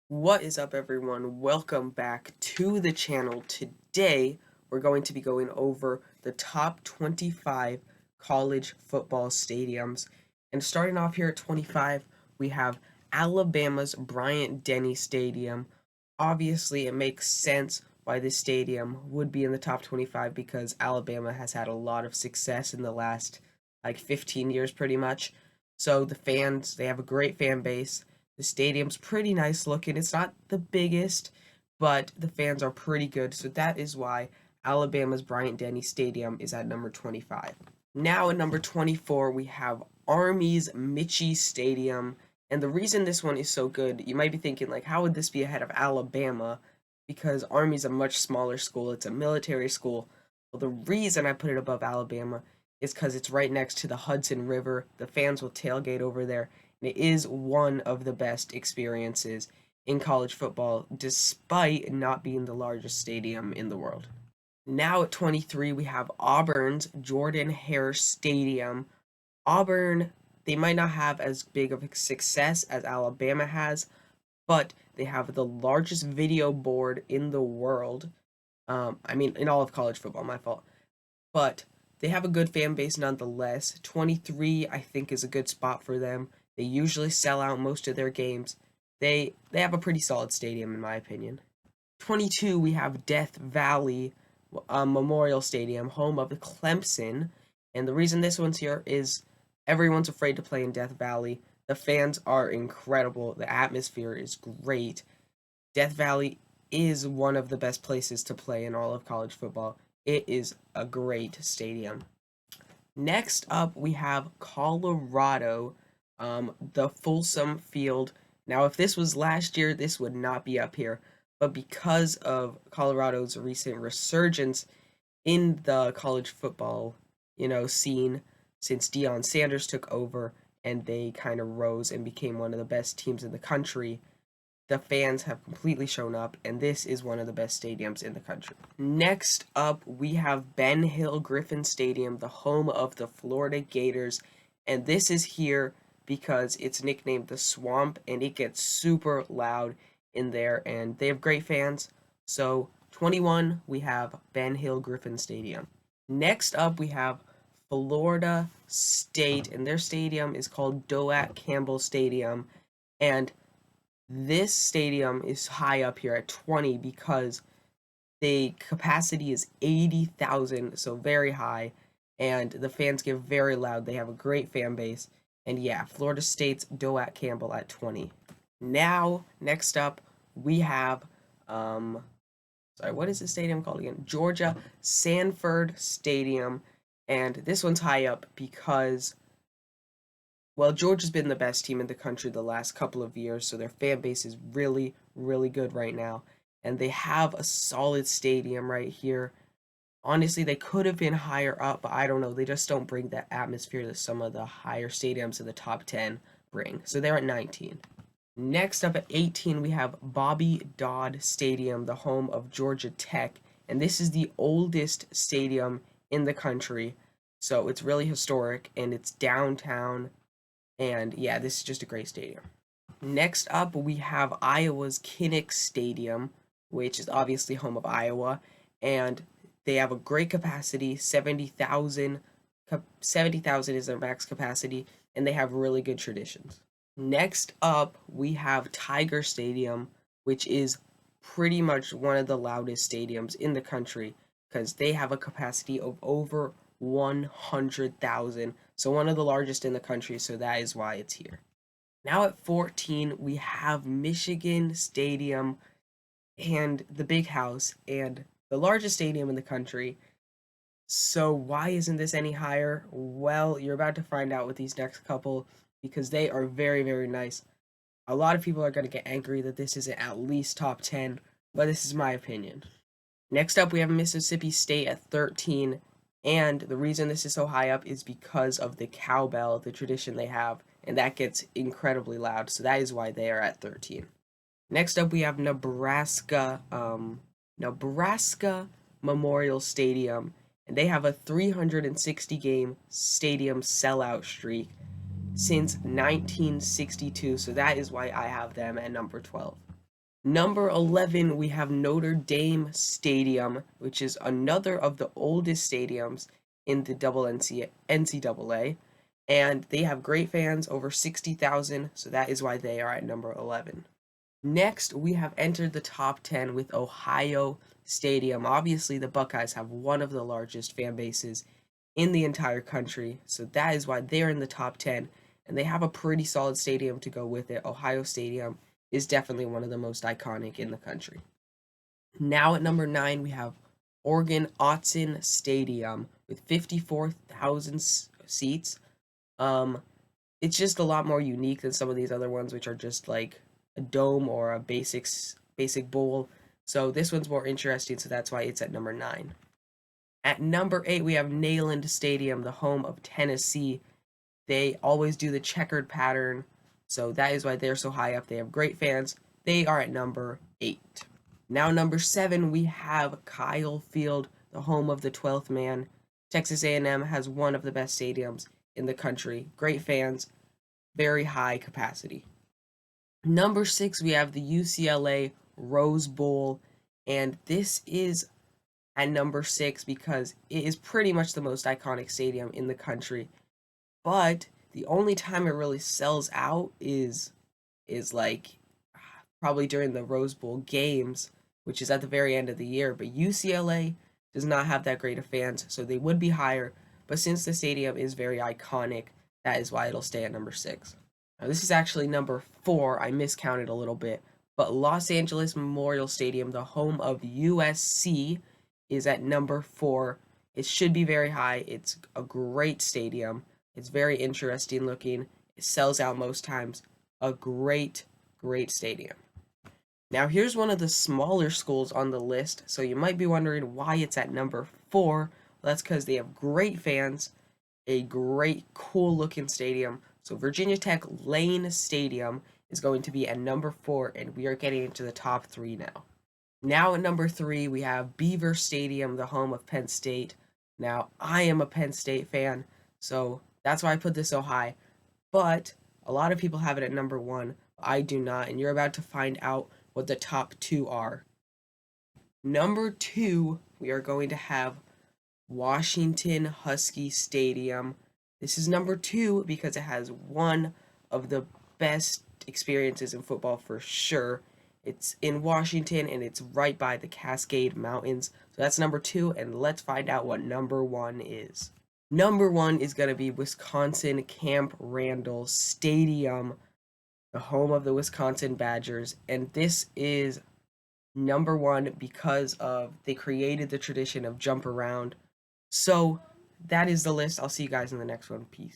What is up, everyone? Welcome back to the channel. Today, we're going to be going over the top 25 college football stadiums. And starting off here at 25, we have Alabama's Bryant-Denny Stadium. Obviously, it makes sense why this stadium would be in the top 25 because Alabama has had a lot of success in the last 15 years pretty much. So the fans, they have a great fan base. The stadium's pretty nice looking. It's not the biggest, but the fans are pretty good. So that is why Alabama's Bryant-Denny Stadium is at number 25. Now at number 24, we have Army's Michie Stadium. And the reason this one is so good, you might be thinking, like, how would this be ahead of Alabama? Because Army's a much smaller school. It's a military school. Well, the reason I put it above Alabama is because it's right next to the Hudson River. The fans will tailgate over there. And it is one of the best experiences in college football, despite not being the largest stadium in the world. Now at 23, we have Auburn's Jordan-Hare Stadium. Auburn, they might not have as big of a success as Alabama has, but they have the largest video board in the world. In all of college football, my fault. But they have a good fan base nonetheless. 23, I think, is a good spot for them. They usually sell out most of their games. They have a pretty solid stadium, in my opinion. 22, we have Death Valley Memorial Stadium, home of Clemson. And the reason this one's here is everyone's afraid to play in Death Valley. The fans are incredible. The atmosphere is great. Death Valley is one of the best places to play in all of college football. It is a great stadium. Next up, we have Colorado, the Folsom Field. Now, if this was last year, this would not be up here. But because of Colorado's recent resurgence in the college football, scene since Deion Sanders took over and they kind of rose and became one of the best teams in the country, the fans have completely shown up, and this is one of the best stadiums in the country. Next up, we have Ben Hill Griffin Stadium, the home of the Florida Gators, and this is here because it's nicknamed the Swamp, and it gets super loud in there, and they have great fans. So 21, we have Ben Hill Griffin Stadium. Next up, we have Florida State, and their stadium is called Doak Campbell Stadium, and this stadium is high up here at 20 because the capacity is 80,000, so very high, and the fans get very loud. They have a great fan base, and yeah, Florida State's Doak Campbell at 20. Now, next up, we have, what is the stadium called again? Georgia Sanford Stadium, and this one's high up because, well, Georgia's been the best team in the country the last couple of years, so their fan base is really, really good right now. And they have a solid stadium right here. Honestly, they could have been higher up, but I don't know. They just don't bring that atmosphere that some of the higher stadiums in the top 10 bring. So they're at 19. Next up at 18, we have Bobby Dodd Stadium, the home of Georgia Tech. And this is the oldest stadium in the country. So it's really historic, and it's downtown. And yeah, this is just a great stadium. Next up, we have Iowa's Kinnick Stadium, which is obviously home of Iowa, and they have a great capacity, 70,000. 70,000 is their max capacity, and they have really good traditions. Next up, we have Tiger Stadium, which is pretty much one of the loudest stadiums in the country because they have a capacity of over 100,000. So one of the largest in the country, so that is why it's here. Now at 14, we have Michigan Stadium and the Big House and the largest stadium in the country. So why isn't this any higher? Well, you're about to find out with these next couple because they are very, very nice. A lot of people are going to get angry that this isn't at least top 10, but this is my opinion. Next up, we have Mississippi State at 13, and the reason this is so high up is because of the cowbell, the tradition they have, and that gets incredibly loud, so that is why they are at 13. Next up, we have Nebraska Memorial Stadium, and they have a 360 game stadium sellout streak since 1962, so that is why I have them at number 12. Number 11, we have Notre Dame Stadium, which is another of the oldest stadiums in the NCAA, and they have great fans, over 60,000, so that is why they are at number 11. Next, we have entered the top 10 with Ohio Stadium. Obviously, the Buckeyes have one of the largest fan bases in the entire country, so that is why they're in the top 10, and they have a pretty solid stadium to go with it. Ohio Stadium is definitely one of the most iconic in the country. Now at number 9, we have Oregon Autzen Stadium with 54,000 seats. Um, it's just a lot more unique than some of these other ones, which are just like a dome or a basic bowl. So this one's more interesting, so that's why it's at number 9. At number 8, we have Neyland Stadium, the home of Tennessee. They always do the checkered pattern, so that is why they're so high up. They have great fans. They are at number 8. Now number 7, we have Kyle Field, the home of the 12th man. Texas A&M has one of the best stadiums in the country. Great fans, very high capacity. Number 6, we have the UCLA Rose Bowl, and this is at number 6 because it is pretty much the most iconic stadium in the country. But the only time it really sells out is like probably during the Rose Bowl games, which is at the very end of the year. But UCLA does not have that great of fans, so they would be higher. But since the stadium is very iconic, that is why it'll stay at number 6. Now, this is actually number 4. I miscounted a little bit. But Los Angeles Memorial Stadium, the home of USC, is at number 4. It should be very high. It's a great stadium. It's very interesting looking. It sells out most times. A great, great stadium. Now, here's one of the smaller schools on the list. So you might be wondering why it's at number 4. Well, that's because they have great fans, a great, cool looking stadium. So Virginia Tech Lane Stadium is going to be at number 4, and we are getting into the top 3 now. Now at number 3, we have Beaver Stadium, the home of Penn State. Now, I am a Penn State fan, so that's why I put this so high. But a lot of people have it at number 1. I do not, and you're about to find out what the top 2 are. Number 2, we are going to have Washington Husky Stadium. This is number 2 because it has one of the best experiences in football for sure. It's in Washington and it's right by the Cascade Mountains. So that's number 2, and let's find out what number 1 is. Number 1 is going to be Wisconsin Camp Randall Stadium, the home of the Wisconsin Badgers, and this is number 1 because of they created the tradition of jump around. So that is the list. I'll see you guys in the next one. Peace.